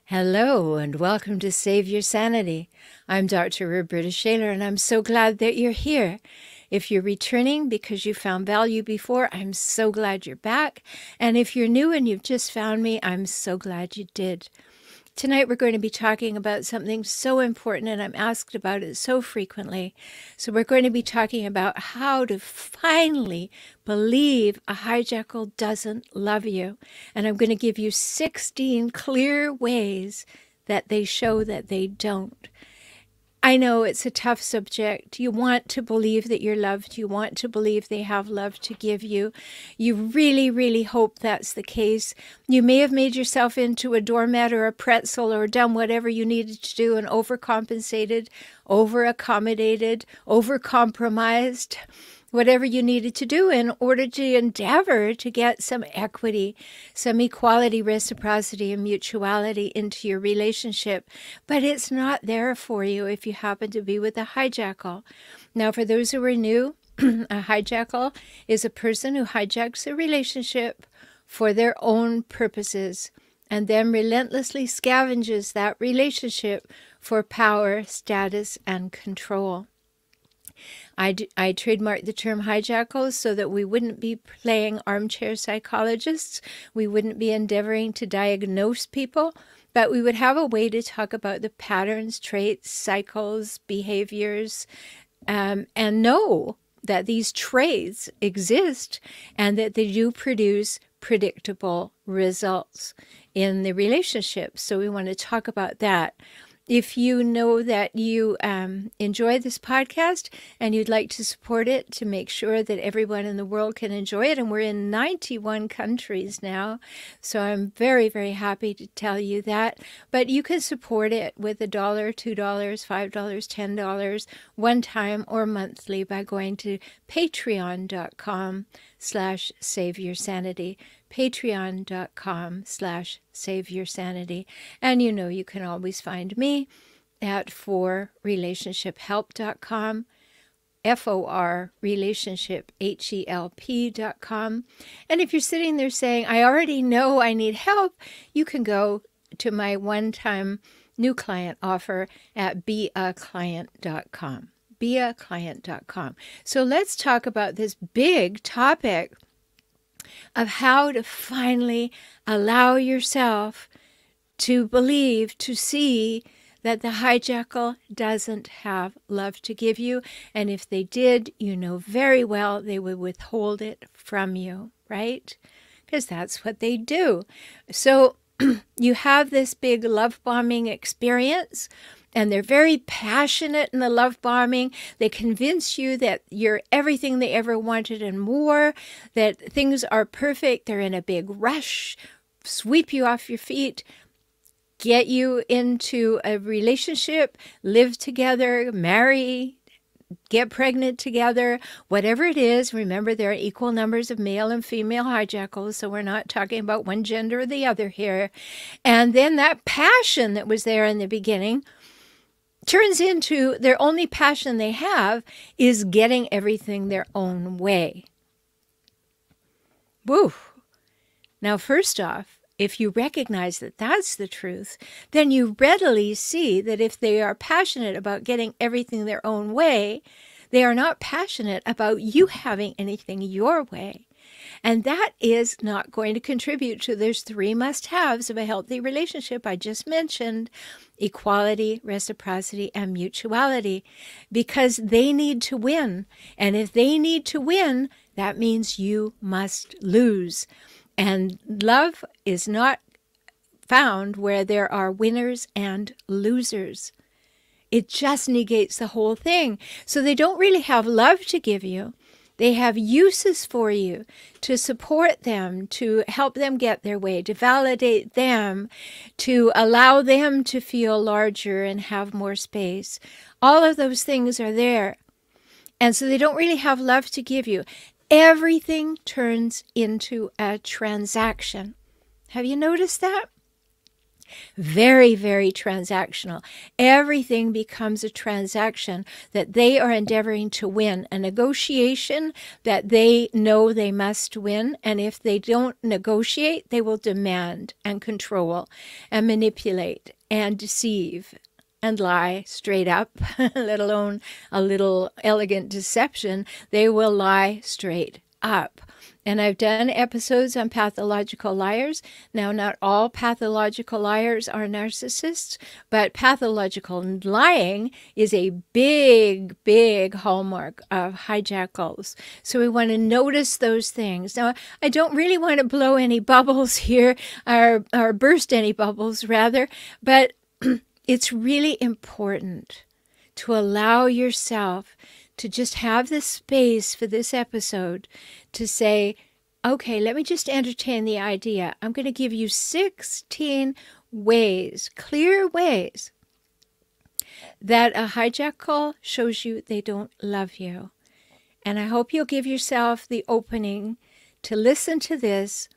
Hello and welcome to Save Your Sanity. I'm Dr. Rhoberta Shaler and I'm so glad that you're here. If you're returning because you found value before, I'm so glad you're back. And if you're new and you've just found me, I'm so glad you did. Tonight we're going to be talking about something so important, and I'm asked about it so frequently. So we're going to be talking about how to finally believe a hijackal doesn't love you. And I'm going to give you 16 clear ways that they show that they don't. I know it's a tough subject. You want to believe that you're loved. You want to believe they have love to give you. You really, really hope that's the case. You may have made yourself into a doormat or a pretzel or done whatever you needed to do and overcompensated, over-accommodated, over-compromised, whatever you needed to do in order to endeavor to get some equity, some equality, reciprocity, and mutuality into your relationship. But it's not there for you if you happen to be with a hijackal. Now, for those who are new, a hijackal is a person who hijacks a relationship for their own purposes and then relentlessly scavenges that relationship for power, status, and control. I trademarked the term hijackals so that we wouldn't be playing armchair psychologists. We wouldn't be endeavoring to diagnose people, but we would have a way to talk about the patterns, traits, cycles, behaviors, and know that these traits exist and that they do produce predictable results in the relationship. So we want to talk about that. If you know that you enjoy this podcast and you'd like to support it to make sure that everyone in the world can enjoy it, and we're in 91 countries now, so I'm very, very happy to tell you that. But you can support it with $1, $2, $5, $10, one time or monthly by going to patreon.com/saveyoursanity. patreon.com/saveyoursanity. And you know you can always find me at forrelationshiphelp.com, forrelationshiphelp.com. And if you're sitting there saying, I already know I need help, you can go to my one-time new client offer at beaclient.com. beaclient.com. So let's talk about this big topic of how to finally allow yourself to believe, to see that the hijackal doesn't have love to give you. And if they did, you know very well they would withhold it from you, right? Because that's what they do. So you have this big love bombing experience, and they're very passionate in the love bombing. They convince you that you're everything they ever wanted and more, that things are perfect. They're in a big rush, sweep you off your feet, get you into a relationship, live together, marry, get pregnant together, whatever it is. Remember, there are equal numbers of male and female hijackals, so we're not talking about one gender or the other here. And then that passion that was there in the beginning turns into their only passion they have is getting everything their own way. Woo! Now, first off, if you recognize that that's the truth, then you readily see that if they are passionate about getting everything their own way, they are not passionate about you having anything your way. And that is not going to contribute to those three must-haves of a healthy relationship I just mentioned: equality, reciprocity, and mutuality, because they need to win. And if they need to win, that means you must lose. And love is not found where there are winners and losers. It just negates the whole thing. So they don't really have love to give you. They have uses for you to support them, to help them get their way, to validate them, to allow them to feel larger and have more space. All of those things are there. And so they don't really have love to give you. Everything turns into a transaction. Have you noticed that? Very, very transactional. Everything becomes a transaction that they are endeavoring to win, a negotiation that they know they must win. And if they don't negotiate, they will demand and control and manipulate and deceive and lie straight up, let alone a little elegant deception. They will lie straight up. And I've done episodes on pathological liars. Now, not all pathological liars are narcissists, but pathological lying is a big, big hallmark of hijackals. So we want to notice those things. Now, I don't really want to blow any bubbles here, or burst any bubbles, rather, but it's really important to allow yourself to just have the space for this episode to say, okay, let me just entertain the idea. I'm going to give you 16 ways, clear ways, that a hijackal shows you they don't love you. And I hope you'll give yourself the opening to listen to this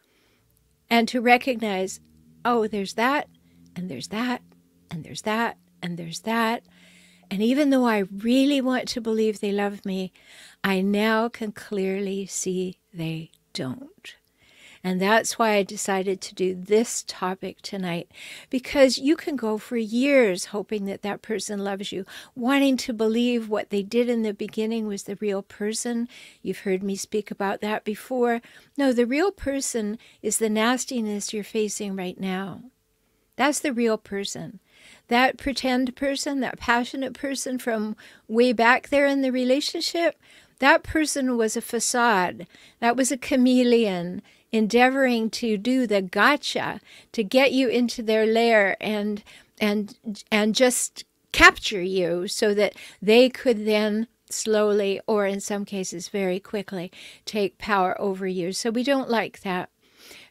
and to recognize, oh, there's that, and there's that, and there's that, and there's that. And even though I really want to believe they love me, I now can clearly see they don't. And that's why I decided to do this topic tonight, because you can go for years hoping that that person loves you, wanting to believe what they did in the beginning was the real person. You've heard me speak about that before. No, the real person is the nastiness you're facing right now. That's the real person. That pretend person, that passionate person from way back there in the relationship, that person was a facade. That was a chameleon endeavoring to do the gotcha, to get you into their lair and just capture you so that they could then slowly, or in some cases very quickly, take power over you. So we don't like that.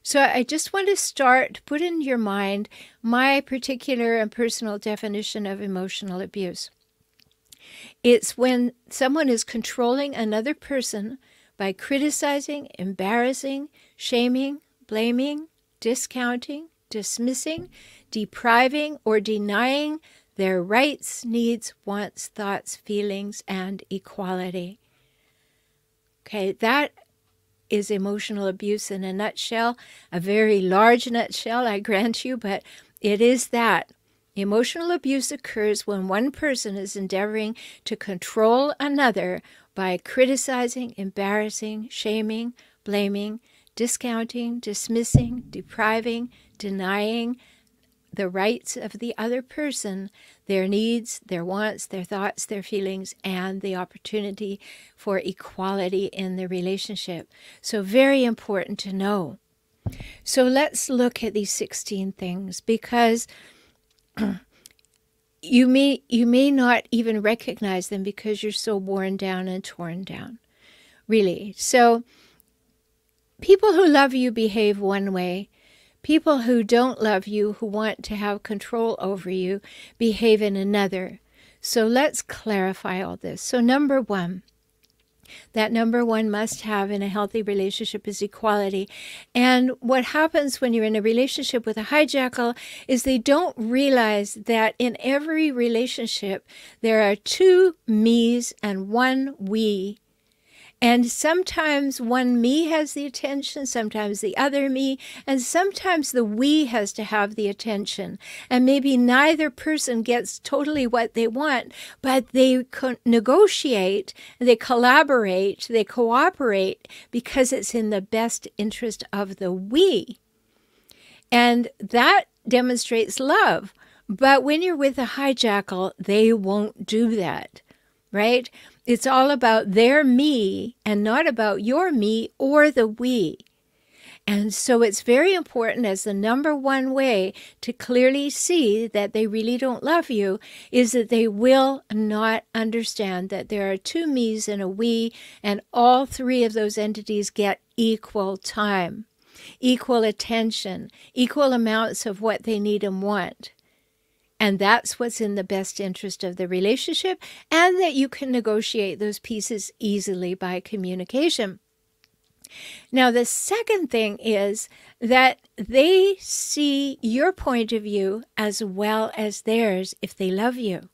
So I just want to start, put in your mind my particular and personal definition of emotional abuse. It's when someone is controlling another person by criticizing, embarrassing, shaming, blaming, discounting, dismissing, depriving, or denying their rights, needs, wants, thoughts, feelings, and equality. Okay, that is emotional abuse in a nutshell, a very large nutshell, I grant you, but it is that. Emotional abuse occurs when one person is endeavoring to control another by criticizing, embarrassing, shaming, blaming, discounting, dismissing, depriving, denying the rights of the other person, their needs, their wants, their thoughts, their feelings, and the opportunity for equality in the relationship. So very important to know. So let's look at these 16 things, because you may not even recognize them because you're so worn down and torn down. Really. So people who love you behave one way. People who don't love you, who want to have control over you, behave in another. So let's clarify all this. So number one, that number one must-have in a healthy relationship is equality. And what happens when you're in a relationship with a hijackal is they don't realize that in every relationship there are two me's and one we. And sometimes one me has the attention, sometimes the other me, and sometimes the we has to have the attention. And maybe neither person gets totally what they want, but they negotiate, they collaborate, they cooperate because it's in the best interest of the we. And that demonstrates love. But when you're with a hijackal, they won't do that, right? It's all about their me and not about your me or the we. And so it's very important, as the number one way to clearly see that they really don't love you is that they will not understand that there are two me's and a we, and all three of those entities get equal time, equal attention, equal amounts of what they need and want. And that's what's in the best interest of the relationship, and that you can negotiate those pieces easily by communication. Now, the second thing is that they see your point of view as well as theirs if they love you.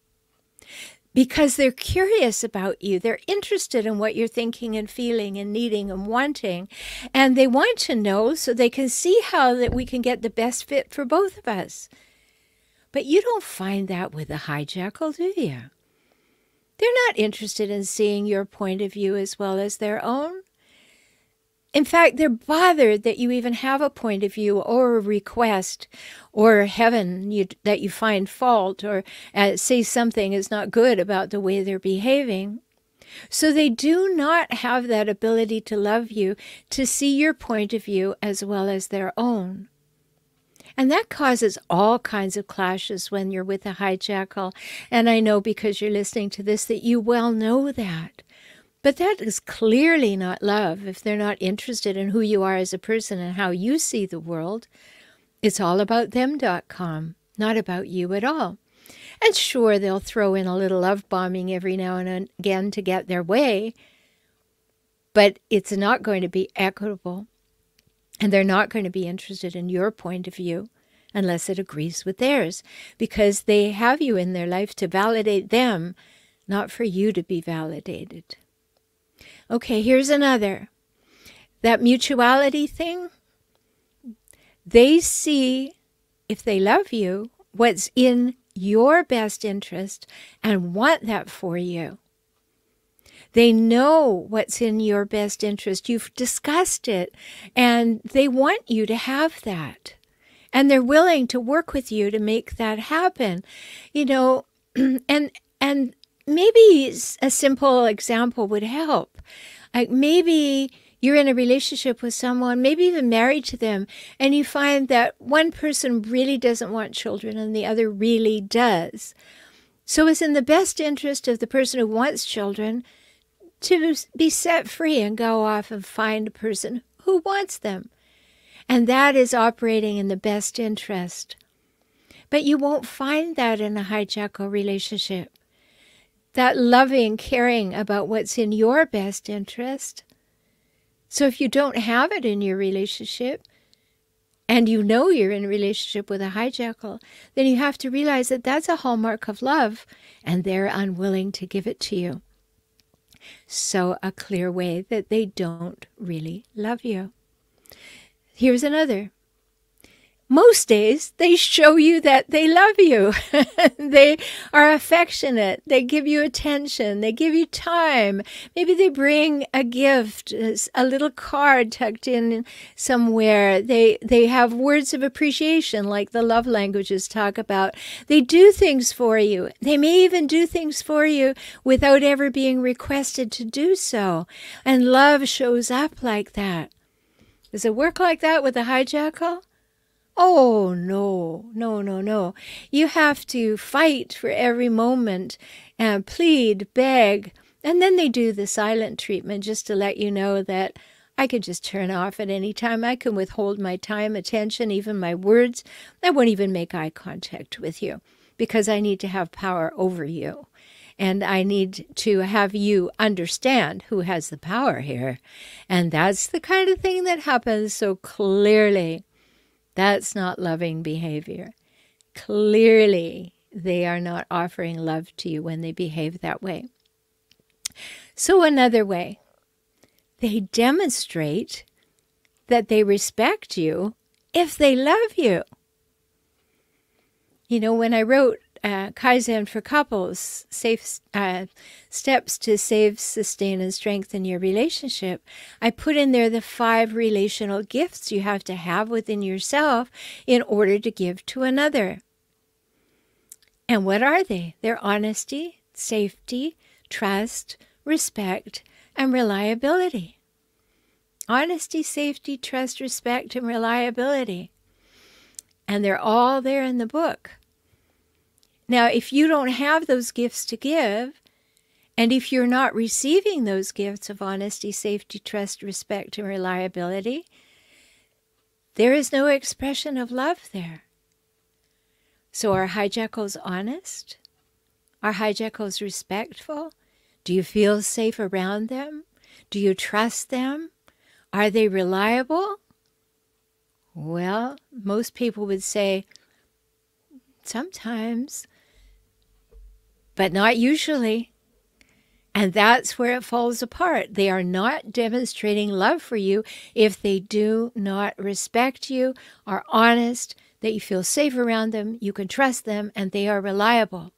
Because they're curious about you. They're interested in what you're thinking and feeling and needing and wanting. And they want to know so they can see how that we can get the best fit for both of us. But you don't find that with a hijackal, do you? They're not interested in seeing your point of view as well as their own. In fact, they're bothered that you even have a point of view or a request or heaven that you find fault or say something is not good about the way they're behaving. So they do not have that ability to love you, to see your point of view as well as their own. And that causes all kinds of clashes when you're with a hijackal. And I know because you're listening to this that you well know that. But that is clearly not love if they're not interested in who you are as a person and how you see the world. It's allaboutthem.com, not about you at all. And sure, they'll throw in a little love bombing every now and again to get their way, but it's not going to be equitable. And they're not going to be interested in your point of view unless it agrees with theirs, because they have you in their life to validate them, not for you to be validated. Okay, here's another. That mutuality thing, they see, if they love you, what's in your best interest and want that for you. They know what's in your best interest. You've discussed it, and they want you to have that. And they're willing to work with you to make that happen. You know, and maybe a simple example would help. Like maybe you're in a relationship with someone, maybe even married to them, and you find that one person really doesn't want children and the other really does. So it's in the best interest of the person who wants children to be set free and go off and find a person who wants them. And that is operating in the best interest. But you won't find that in a hijackal relationship. That loving, caring about what's in your best interest. So if you don't have it in your relationship, and you know you're in a relationship with a hijackal, then you have to realize that that's a hallmark of love, and they're unwilling to give it to you. So a clear way that they don't really love you. Here's another. Most days, they show you that they love you. They are affectionate. They give you attention. They give you time. Maybe they bring a gift, a little card tucked in somewhere. They have words of appreciation like the love languages talk about. They do things for you. They may even do things for you without ever being requested to do so. And love shows up like that. Does it work like that with a hijackal? Oh, no, no, no, no. You have to fight for every moment and plead, beg, and then they do the silent treatment just to let you know that I could just turn off at any time. I can withhold my time, attention, even my words. I won't even make eye contact with you because I need to have power over you. And I need to have you understand who has the power here. And that's the kind of thing that happens so clearly. That's not loving behavior. Clearly, they are not offering love to you when they behave that way. So another way, they demonstrate that they respect you if they love you. You know, when I wrote Kaizen for Couples, Steps to Save, Sustain, and Strengthen Your Relationship, I put in there the 5 relational gifts you have to have within yourself in order to give to another. And what are they? They're honesty, safety, trust, respect, and reliability. Honesty, safety, trust, respect, and reliability. And they're all there in the book. Now, if you don't have those gifts to give, and if you're not receiving those gifts of honesty, safety, trust, respect, and reliability, there is no expression of love there. So are hijackals honest? Are hijackals respectful? Do you feel safe around them? Do you trust them? Are they reliable? Well, most people would say sometimes, but not usually. And that's where it falls apart. They are not demonstrating love for you if they do not respect you, are honest, that you feel safe around them, you can trust them, and they are reliable.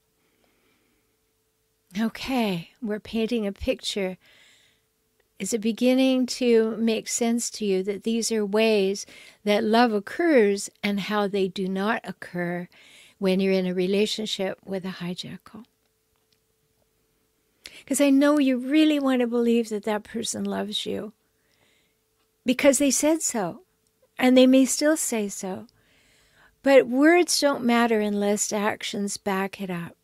Okay, we're painting a picture. Is it beginning to make sense to you that these are ways that love occurs and how they do not occur when you're in a relationship with a hijackal? Because I know you really want to believe that that person loves you because they said so, and they may still say so. But words don't matter unless actions back it up.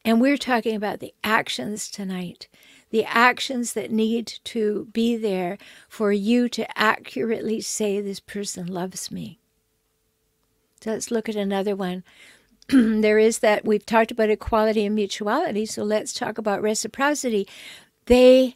And we're talking about the actions tonight, the actions that need to be there for you to accurately say this person loves me. So let's look at another one. There is that, we've talked about equality and mutuality, so let's talk about reciprocity. They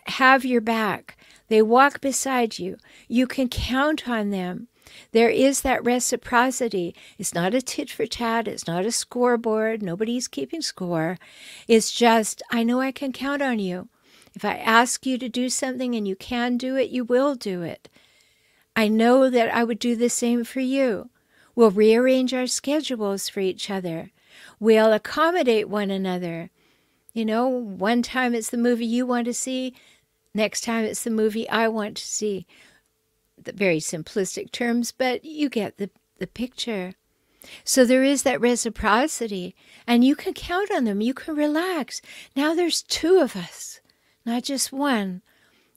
have your back. They walk beside you. You can count on them. There is that reciprocity. It's not a tit for tat. It's not a scoreboard. Nobody's keeping score. It's just, I know I can count on you. If I ask you to do something and you can do it, you will do it. I know that I would do the same for you. We'll rearrange our schedules for each other. We'll accommodate one another. You know, one time it's the movie you want to see. Next time it's the movie I want to see. The very simplistic terms, but you get the picture. So there is that reciprocity, and you can count on them. You can relax. Now there's two of us, not just one.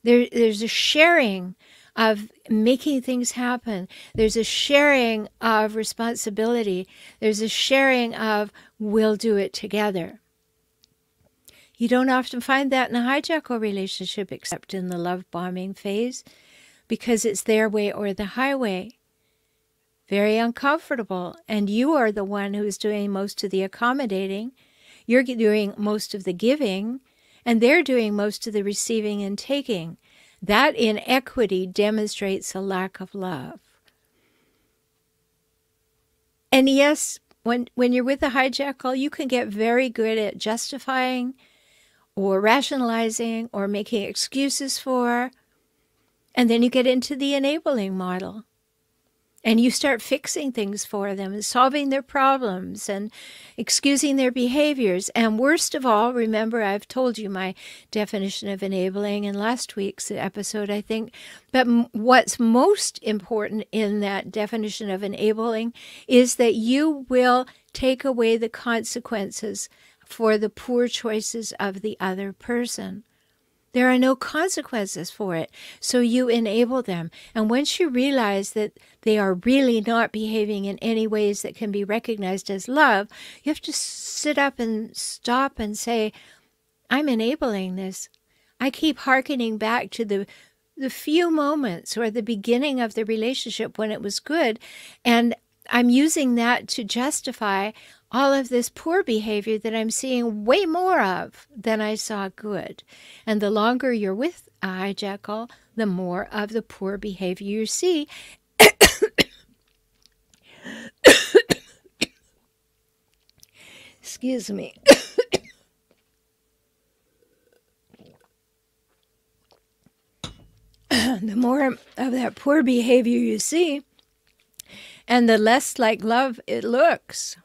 There's a sharing of making things happen. There's a sharing of responsibility. There's a sharing of we'll do it together. You don't often find that in a hijackal relationship except in the love bombing phase, because it's their way or the highway. Very uncomfortable. And you are the one who's doing most of the accommodating. You're doing most of the giving, and they're doing most of the receiving and taking. That inequity demonstrates a lack of love. And yes, when you're with a hijackal, you can get very good at justifying or rationalizing or making excuses for. And then you get into the enabling model. And you start fixing things for them and solving their problems and excusing their behaviors. And worst of all, remember, I've told you my definition of enabling in last week's episode, I think. But what's most important in that definition of enabling is that you will take away the consequences for the poor choices of the other person. There are no consequences for it, so you enable them. And once you realize that they are really not behaving in any ways that can be recognized as love, you have to sit up and stop and say, I'm enabling this. I keep hearkening back to the few moments or the beginning of the relationship when it was good, and I'm using that to justify all of this poor behavior that I'm seeing way more of than I saw good. And the longer you're with a hijackal, the more of the poor behavior you see. Excuse me. The more of that poor behavior you see, and the less like love it looks.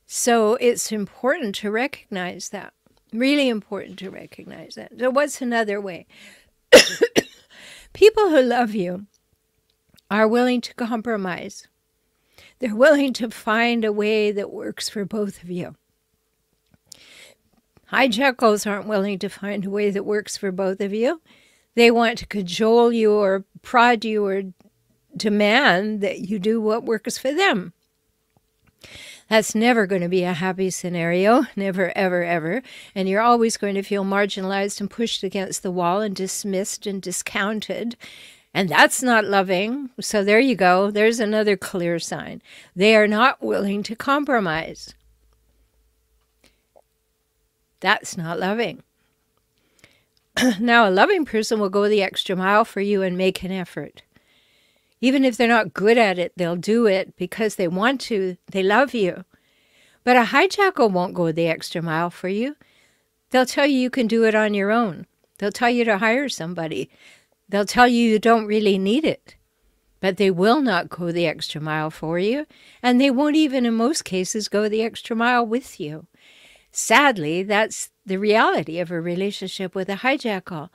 So it's important to recognize that. Really important to recognize that. So what's another way? People who love you are willing to compromise. They're willing to find a way that works for both of you. Hijackals aren't willing to find a way that works for both of you. They want to cajole you or prod you or demand that you do what works for them. That's never going to be a happy scenario, never, ever, ever. And you're always going to feel marginalized and pushed against the wall and dismissed and discounted. And that's not loving. So there you go. There's another clear sign. They are not willing to compromise. That's not loving. Now, a loving person will go the extra mile for you and make an effort. Even if they're not good at it, they'll do it because they want to. They love you. But a hijackal won't go the extra mile for you. They'll tell you can do it on your own. They'll tell you to hire somebody. They'll tell you don't really need it. But they will not go the extra mile for you. And they won't even, in most cases, go the extra mile with you. Sadly, that's the reality of a relationship with a hijackal.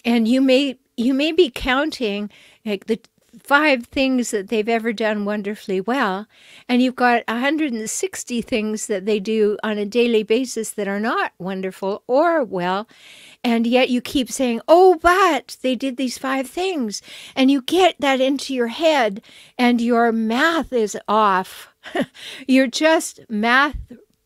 And you may be counting like the 5 things that they've ever done wonderfully well, and you've got 160 things that they do on a daily basis that are not wonderful or well, and yet you keep saying, oh, but they did these 5 things, and you get that into your head, and your math is off. You're just math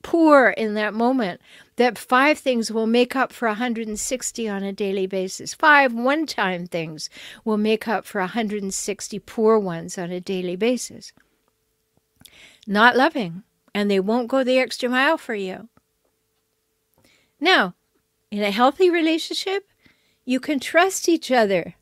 poor in that moment, that 5 things will make up for 160 on a daily basis. 5 one-time things will make up for 160 poor ones on a daily basis. Not loving, and they won't go the extra mile for you. Now, in a healthy relationship, you can trust each other.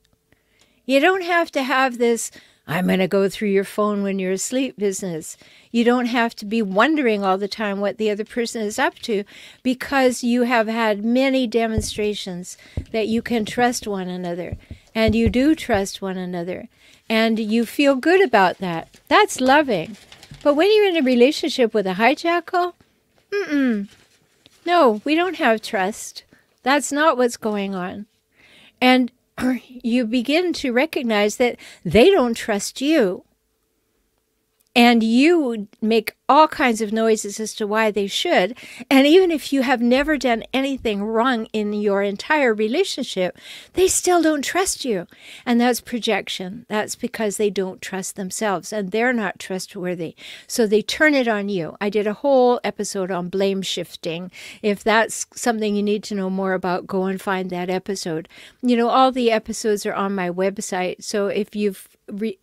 You don't have to have this, I'm going to go through your phone when you're asleep business. You don't have to be wondering all the time what the other person is up to, because you have had many demonstrations that you can trust one another, and you do trust one another, and you feel good about that. That's loving. But when you're in a relationship with a hijackal, no, we don't have trust. That's not what's going on. And you begin to recognize that they don't trust you. And you make all kinds of noises as to why they should. And even if you have never done anything wrong in your entire relationship, they still don't trust you. And that's projection. That's because they don't trust themselves and they're not trustworthy. So they turn it on you. I did a whole episode on blame shifting. If that's something you need to know more about, go and find that episode. You know, all the episodes are on my website. So if you've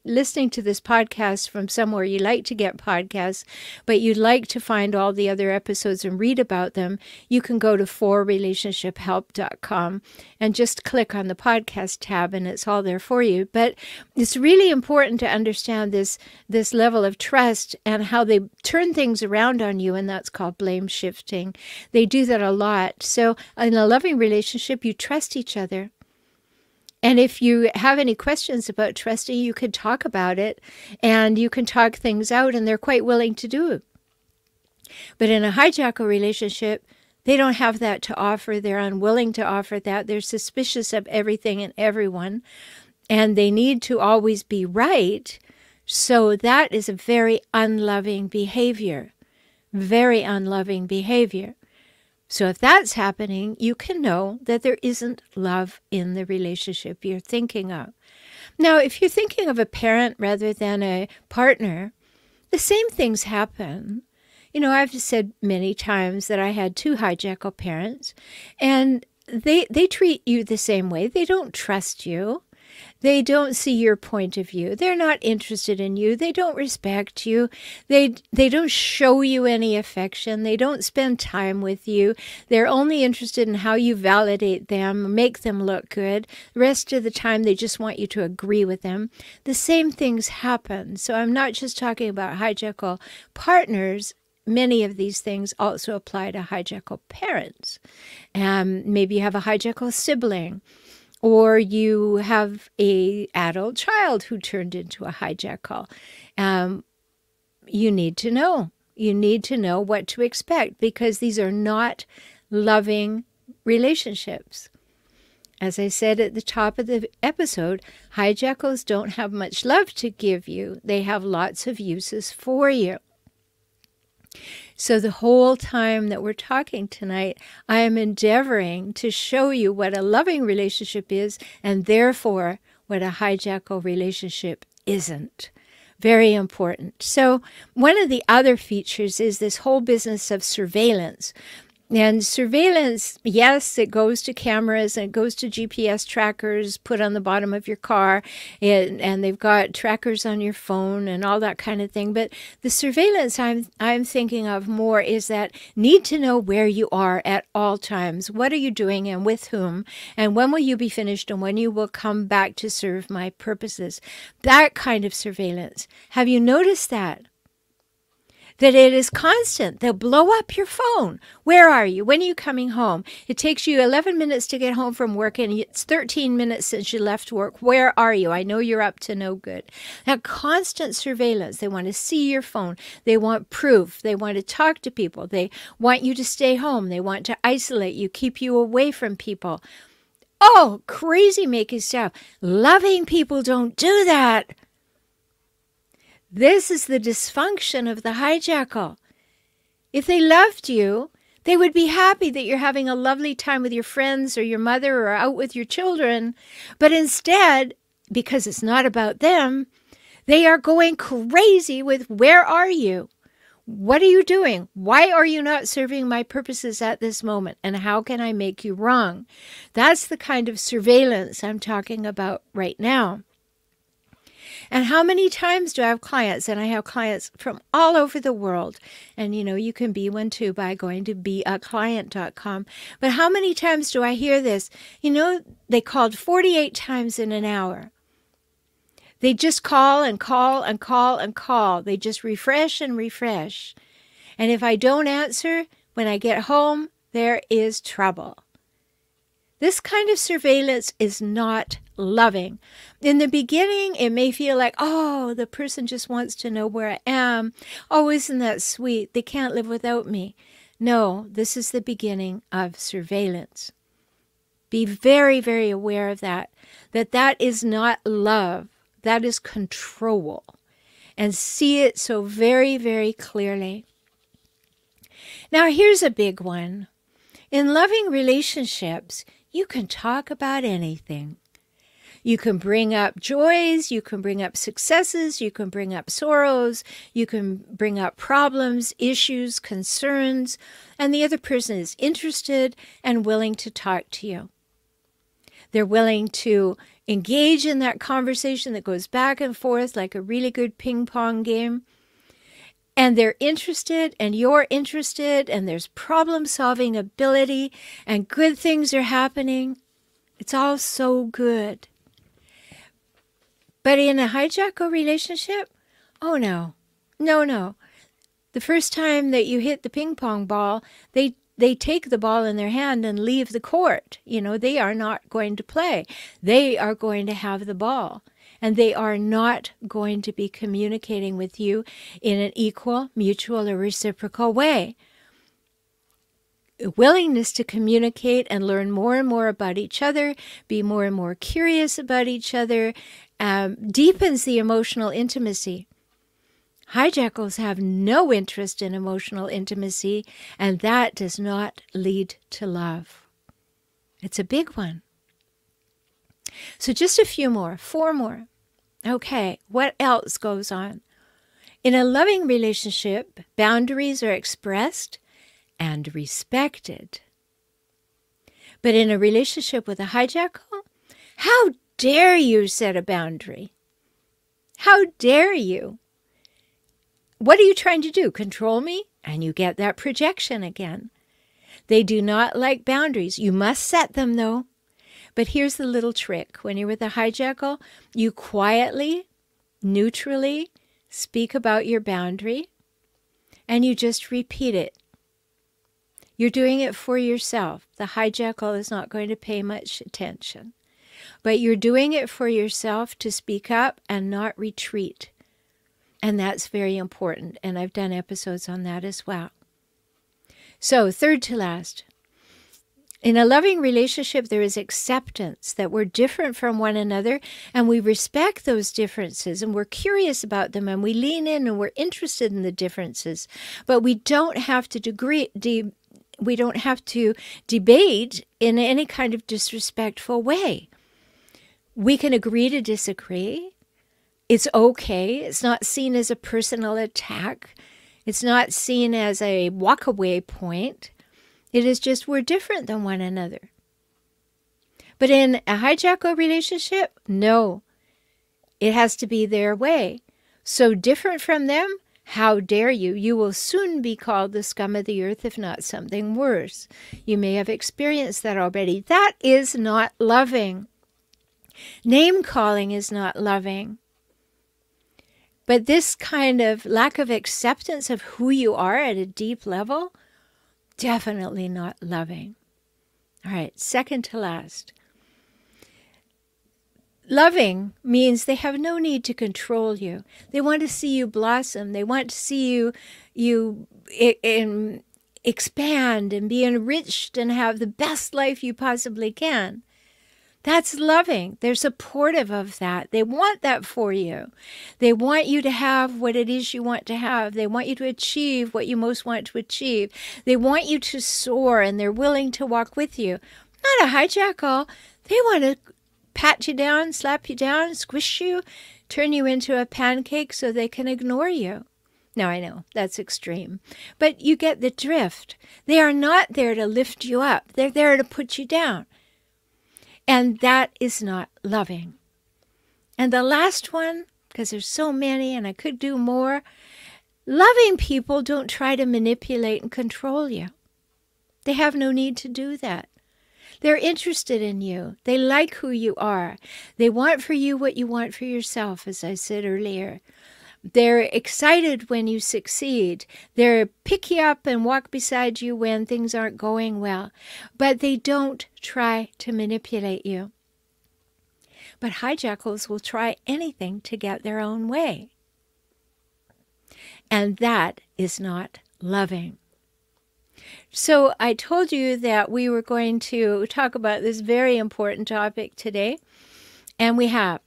listening to this podcast from somewhere you like to get podcasts, but you'd like to find all the other episodes and read about them, you can go to forrelationshiphelp.com and just click on the podcast tab and it's all there for you. But it's really important to understand this level of trust and how they turn things around on you, and that's called blame shifting. They do that a lot. So in a loving relationship, you trust each other. And if you have any questions about trusting, you can talk about it and you can talk things out, and they're quite willing to do it. But in a hijackal relationship, they don't have that to offer. They're unwilling to offer that. They're suspicious of everything and everyone, and they need to always be right. So that is a very unloving behavior, very unloving behavior. So if that's happening, you can know that there isn't love in the relationship you're thinking of. Now, if you're thinking of a parent rather than a partner, the same things happen. You know, I've said many times that I had 2 hijackal parents, and they treat you the same way. They don't trust you. They don't see your point of view. They're not interested in you. They don't respect you. They don't show you any affection. They don't spend time with you. They're only interested in how you validate them, make them look good. The rest of the time, they just want you to agree with them. The same things happen. So I'm not just talking about hijackal partners. Many of these things also apply to hijackal parents. Maybe you have a hijackal sibling, or you have an adult child who turned into a hijackal. You need to know. You need to know what to expect, because these are not loving relationships. As I said at the top of the episode, hijackals don't have much love to give you. They have lots of uses for you. So the whole time that we're talking tonight, I am endeavoring to show you what a loving relationship is, and therefore what a hijackal relationship isn't. Very important. So one of the other features is this whole business of surveillance. And surveillance, yes, it goes to cameras and it goes to GPS trackers put on the bottom of your car, and they've got trackers on your phone and all that kind of thing. But the surveillance I'm thinking of more is that need to know where you are at all times. What are you doing and with whom? And when will you be finished and when you will come back to serve my purposes? That kind of surveillance. Have you noticed that? That it is constant. They'll blow up your phone. Where are you? When are you coming home? It takes you 11 minutes to get home from work, and it's 13 minutes since you left work. Where are you? I know you're up to no good. That constant surveillance. They want to see your phone. They want proof. They want to talk to people. They want you to stay home. They want to isolate you, keep you away from people. Oh, crazy making stuff. Loving people don't do that. This is the dysfunction of the hijackal. If they loved you, they would be happy that you're having a lovely time with your friends or your mother or out with your children. But instead, because it's not about them, they are going crazy with, where are you? What are you doing? Why are you not serving my purposes at this moment? And how can I make you wrong? That's the kind of surveillance I'm talking about right now. And how many times do I have clients? And I have clients from all over the world. And, you can be one too by going to beaclient.com. But how many times do I hear this? They called 48 times in an hour. They just call and call and call and call. They just refresh and refresh. And if I don't answer, when I get home, there is trouble. This kind of surveillance is not loving. In the beginning, it may feel like, oh, the person just wants to know where I am. Oh, isn't that sweet? They can't live without me. No, this is the beginning of surveillance. Be very, very aware of that is not love. That is control. And see it so very, very clearly. Now, here's a big one. In loving relationships, you can talk about anything. You can bring up joys, you can bring up successes, you can bring up sorrows, you can bring up problems, issues, concerns, and the other person is interested and willing to talk to you. They're willing to engage in that conversation that goes back and forth like a really good ping pong game. And they're interested, and you're interested, and there's problem-solving ability, and good things are happening. It's all so good. But in a hijackal relationship, oh no. The first time that you hit the ping pong ball, they take the ball in their hand and leave the court. They are not going to play. They are going to have the ball. And they are not going to be communicating with you in an equal, mutual, or reciprocal way. Willingness to communicate and learn more and more about each other, be more and more curious about each other, deepens the emotional intimacy. Hijackals have no interest in emotional intimacy, and that does not lead to love. It's a big one. So just a few more, 4 more. Okay, what else goes on? In a loving relationship, boundaries are expressed and respected. But in a relationship with a hijackal, how dare you set a boundary? How dare you? What are you trying to do? Control me? And you get that projection again. They do not like boundaries. You must set them, though. But here's the little trick. When you're with a hijackal, you quietly, neutrally speak about your boundary, and you just repeat it. You're doing it for yourself. The hijackal is not going to pay much attention. But you're doing it for yourself to speak up and not retreat. And that's very important. And I've done episodes on that as well. So, third to last. In a loving relationship, there is acceptance that we're different from one another, and we respect those differences, and we're curious about them, and we lean in, and we're interested in the differences. But we don't have to debate in any kind of disrespectful way. We can agree to disagree. It's okay. It's not seen as a personal attack. It's not seen as a walk-away point. It is just we're different than one another. But in a hijackal relationship, no. It has to be their way. So different from them, how dare you? You will soon be called the scum of the earth, if not something worse. You may have experienced that already. That is not loving. Name calling is not loving. But this kind of lack of acceptance of who you are at a deep level, definitely not loving. All right, second to last. Loving means they have no need to control you. They want to see you blossom. They want to see you expand and be enriched and have the best life you possibly can. That's loving. They're supportive of that. They want that for you. They want you to have what it is you want to have. They want you to achieve what you most want to achieve. They want you to soar, and they're willing to walk with you. Not a hijackal. They want to pat you down, slap you down, squish you, turn you into a pancake so they can ignore you. Now, I know that's extreme, but you get the drift. They are not there to lift you up. They're there to put you down. And that is not loving. And the last one, because there's so many and I could do more, loving people don't try to manipulate and control you. They have no need to do that. They're interested in you. They like who you are. They want for you what you want for yourself, as I said earlier. They're excited when you succeed. They pick you up and walk beside you when things aren't going well. But they don't try to manipulate you. But hijackals will try anything to get their own way. And that is not loving. So I told you that we were going to talk about this very important topic today. And we have.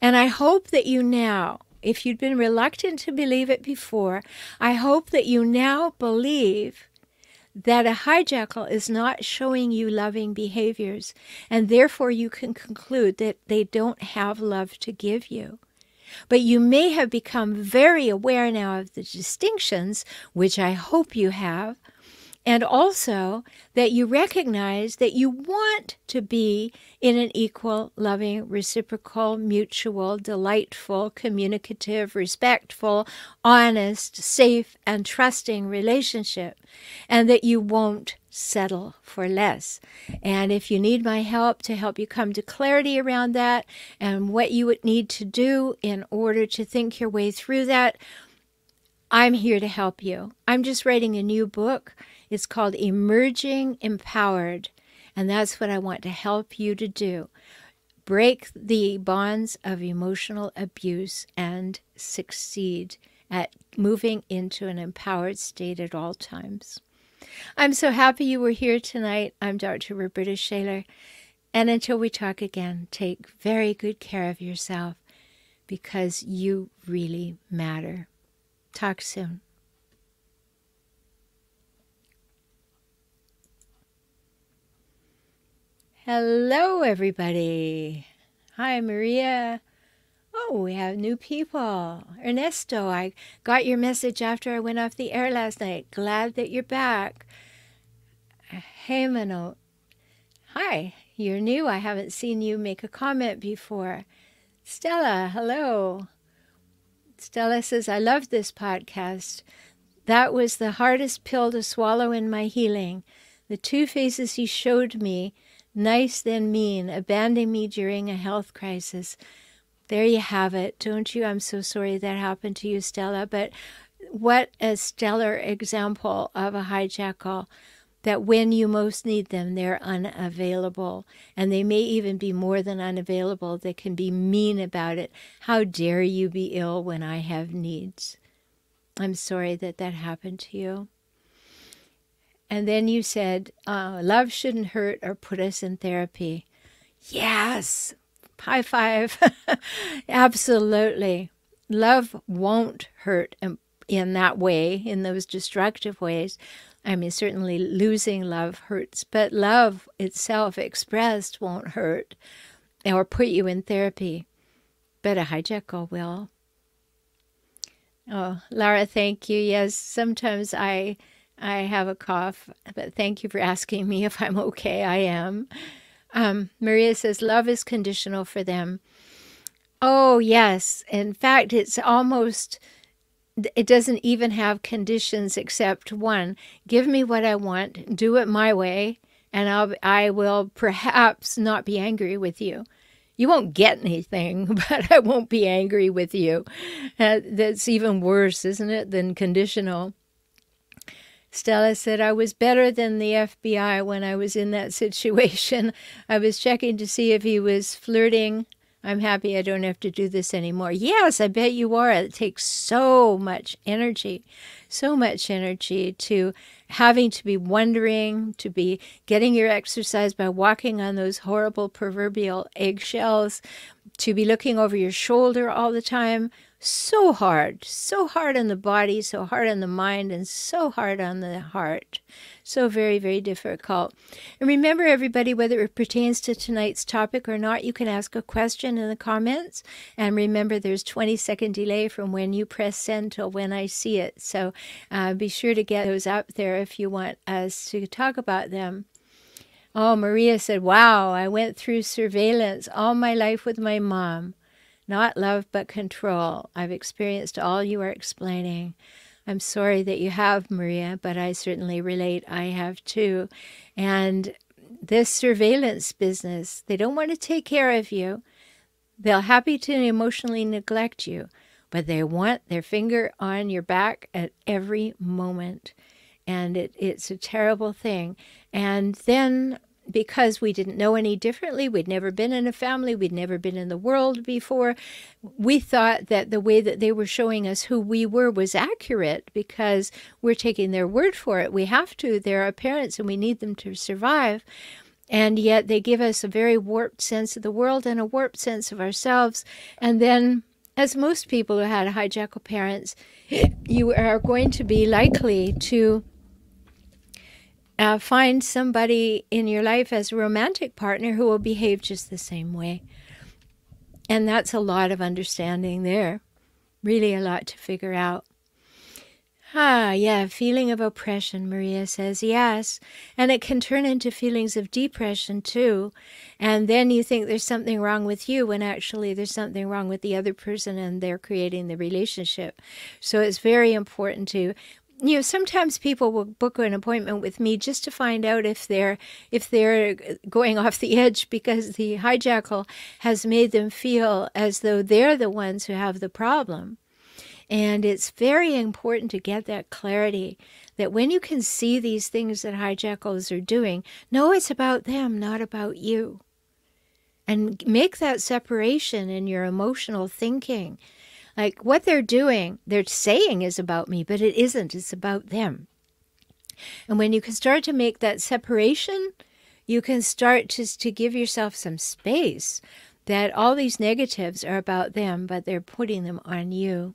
And I hope that you now, if you'd been reluctant to believe it before, I hope that you now believe that a hijackal is not showing you loving behaviors, and therefore you can conclude that they don't have love to give you. But you may have become very aware now of the distinctions, which I hope you have, and also that you recognize that you want to be in an equal, loving, reciprocal, mutual, delightful, communicative, respectful, honest, safe, and trusting relationship, and that you won't settle for less. And if you need my help to help you come to clarity around that and what you would need to do in order to think your way through that, I'm here to help you. I'm just writing a new book. It's called Emerging Empowered, and that's what I want to help you to do. Break the bonds of emotional abuse and succeed at moving into an empowered state at all times. I'm so happy you were here tonight. I'm Dr. Rhoberta Shaler, and until we talk again, take very good care of yourself because you really matter. Talk soon. Hello, everybody. Hi, Maria. Oh, we have new people. Ernesto, I got your message after I went off the air last night. Glad that you're back. Hey, Mano. Hi, you're new. I haven't seen you make a comment before. Stella, hello. Stella says, I love this podcast. That was the hardest pill to swallow in my healing. The two faces he showed me, nice then mean, abandoning me during a health crisis. There you have it, don't you? I'm so sorry that happened to you, Stella. But what a stellar example of a hijackal, that when you most need them, they're unavailable. And they may even be more than unavailable. They can be mean about it. How dare you be ill when I have needs? I'm sorry that that happened to you. And then you said, love shouldn't hurt or put us in therapy. Yes, high five. Absolutely. Love won't hurt in that way, in those destructive ways. I mean, certainly losing love hurts, but love itself expressed won't hurt or put you in therapy. But a hijackal will. Oh, Lara, thank you. Yes, sometimes I I have a cough, but thank you for asking me if I'm okay. I am. Maria says, love is conditional for them. Oh, yes. In fact, it doesn't even have conditions except one. Give me what I want, do it my way, and I will perhaps not be angry with you. You won't get anything, but I won't be angry with you. That's even worse, isn't it, than conditional. Stella said, I was better than the FBI when I was in that situation. I was checking to see if he was flirting. I'm happy I don't have to do this anymore. Yes, I bet you are. It takes so much energy to having to be wondering, to be getting your exercise by walking on those horrible proverbial eggshells, to be looking over your shoulder all the time. So hard on the body, so hard on the mind, and so hard on the heart. So very, very difficult. And remember, everybody, whether it pertains to tonight's topic or not, you can ask a question in the comments. And remember, there's 20-second delay from when you press send till when I see it. So be sure to get those up there if you want us to talk about them. Oh, Maria said, wow, I went through surveillance all my life with my mom. Not love, but control. I've experienced all you are explaining. I'm sorry that you have, Maria, but I certainly relate. I have too. And this surveillance business, they don't want to take care of you. They're happy to emotionally neglect you, but they want their finger on your back at every moment. And it's a terrible thing. And then, because we didn't know any differently, we'd never been in a family, we'd never been in the world before, we thought that the way that they were showing us who we were was accurate because we're taking their word for it. We have to. They're our parents and we need them to survive. And yet they give us a very warped sense of the world and a warped sense of ourselves. And then, as most people who had hijackal parents, you are going to be likely to find somebody in your life as a romantic partner who will behave just the same way. And that's a lot of understanding there. Really a lot to figure out. Yeah, feeling of oppression, Maria says, yes. And it can turn into feelings of depression too. And then you think there's something wrong with you when actually there's something wrong with the other person and they're creating the relationship. So it's very important to, sometimes people will book an appointment with me just to find out if they're going off the edge because the hijackal has made them feel as though they're the ones who have the problem. And it's very important to get that clarity that when you can see these things that hijackals are doing, know it's about them, not about you. And make that separation in your emotional thinking. Like what they're doing, they're saying is about me, but it isn't. It's about them. And when you can start to make that separation, you can start to give yourself some space that all these negatives are about them, but they're putting them on you.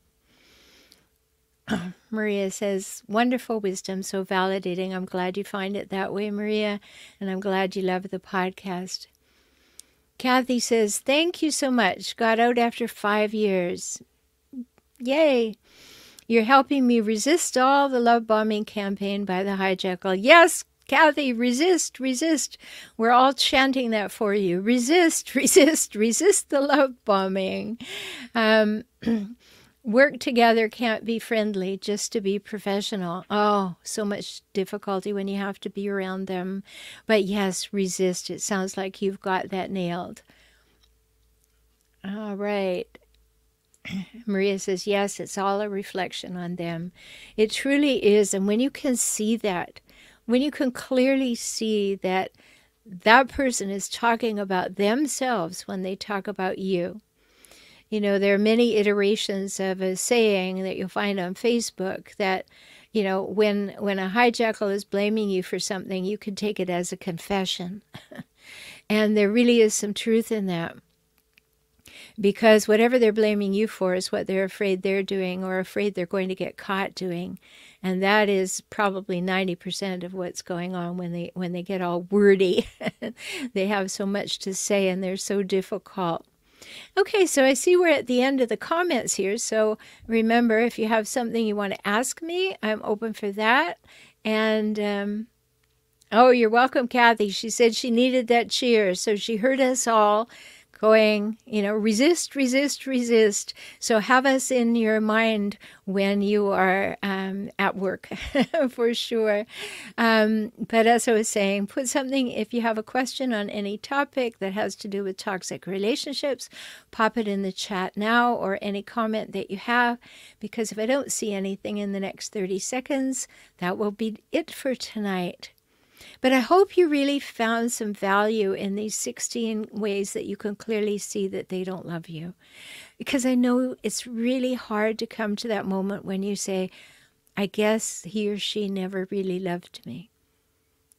Maria says, wonderful wisdom, so validating. I'm glad you find it that way, Maria, and I'm glad you love the podcast. Kathy says, thank you so much. Got out after 5 years. Yay! You're helping me resist all the love bombing campaign by the hijackal. Yes, Kathy, resist, resist. We're all chanting that for you. Resist, resist, resist the love bombing. Work together can't be friendly just to be professional. Oh, so much difficulty when you have to be around them. But yes, resist. It sounds like you've got that nailed. All right. Maria says, yes, it's all a reflection on them. It truly is. And when you can see that, when you can clearly see that that person is talking about themselves when they talk about you. There are many iterations of a saying that you'll find on Facebook that, when a hijackal is blaming you for something, you can take it as a confession. And there really is some truth in that. Because whatever they're blaming you for is what they're afraid they're doing or afraid they're going to get caught doing. And that is probably 90% of what's going on when they get all wordy. They have so much to say and they're so difficult. Okay, so I see we're at the end of the comments here. So remember, if you have something you want to ask me, I'm open for that. And oh, you're welcome, Kathy. She said she needed that cheer. So she heard us all going, resist, resist, resist. So have us in your mind when you are at work, for sure. But as I was saying, put something, if you have a question on any topic that has to do with toxic relationships, pop it in the chat now, or any comment that you have, because if I don't see anything in the next 30 seconds, that will be it for tonight. But I hope you really found some value in these 16 ways that you can clearly see that they don't love you. Because I know it's really hard to come to that moment when you say, I guess he or she never really loved me.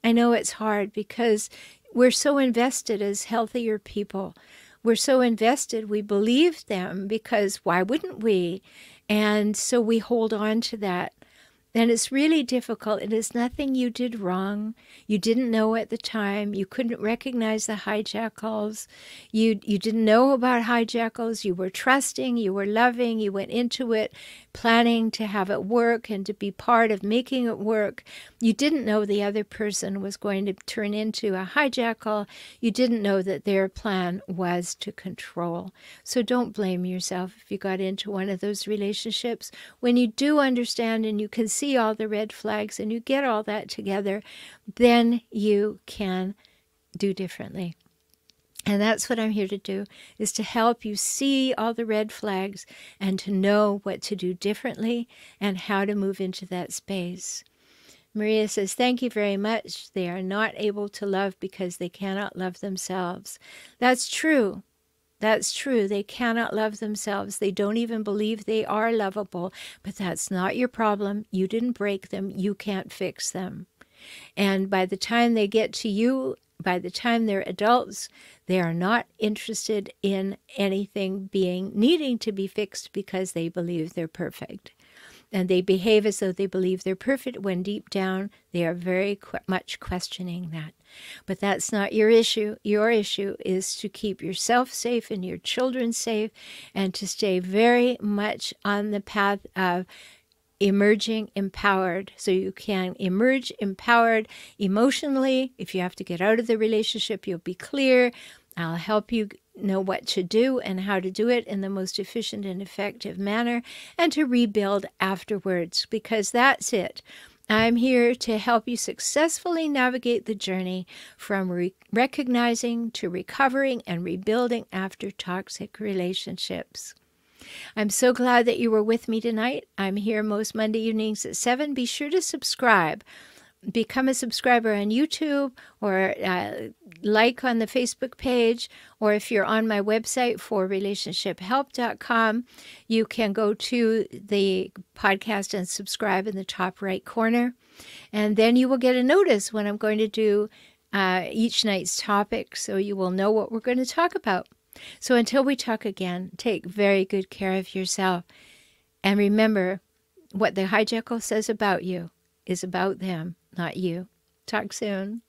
I know it's hard because we're so invested as healthier people. We're so invested, we believe them, because why wouldn't we? And so we hold on to that. And it's really difficult. It is nothing you did wrong. You didn't know at the time. You couldn't recognize the hijackals. You didn't know about hijackals. You were trusting. You were loving. You went into it planning to have it work and to be part of making it work. You didn't know the other person was going to turn into a hijackal. You didn't know that their plan was to control. So don't blame yourself if you got into one of those relationships. When you do understand and you can see all the red flags and you get all that together, then you can do differently. And that's what I'm here to do, is to help you see all the red flags and to know what to do differently and how to move into that space. Maria says, thank you very much. They are not able to love because they cannot love themselves. That's true. That's true. They cannot love themselves. They don't even believe they are lovable. But that's not your problem. You didn't break them. You can't fix them. And by the time they get to you, by the time they're adults, they are not interested in anything needing to be fixed because they believe they're perfect. And they behave as though they believe they're perfect when deep down they are very much questioning that. But that's not your issue. Your issue is to keep yourself safe and your children safe and to stay very much on the path of emerging empowered. So you can emerge empowered emotionally. If you have to get out of the relationship, you'll be clear. I'll help you know what to do and how to do it in the most efficient and effective manner, and to rebuild afterwards, because that's it. I'm here to help you successfully navigate the journey from recognizing to recovering and rebuilding after toxic relationships. I'm so glad that you were with me tonight. I'm here most Monday evenings at 7. Be sure to subscribe. Become a subscriber on YouTube, or like on the Facebook page, or if you're on my website for relationshiphelp.com, you can go to the podcast and subscribe in the top right corner. And then you will get a notice when I'm going to do each night's topic, so you will know what we're going to talk about. So until we talk again, take very good care of yourself. And remember, what the hijackal says about you is about them, not you. Talk soon.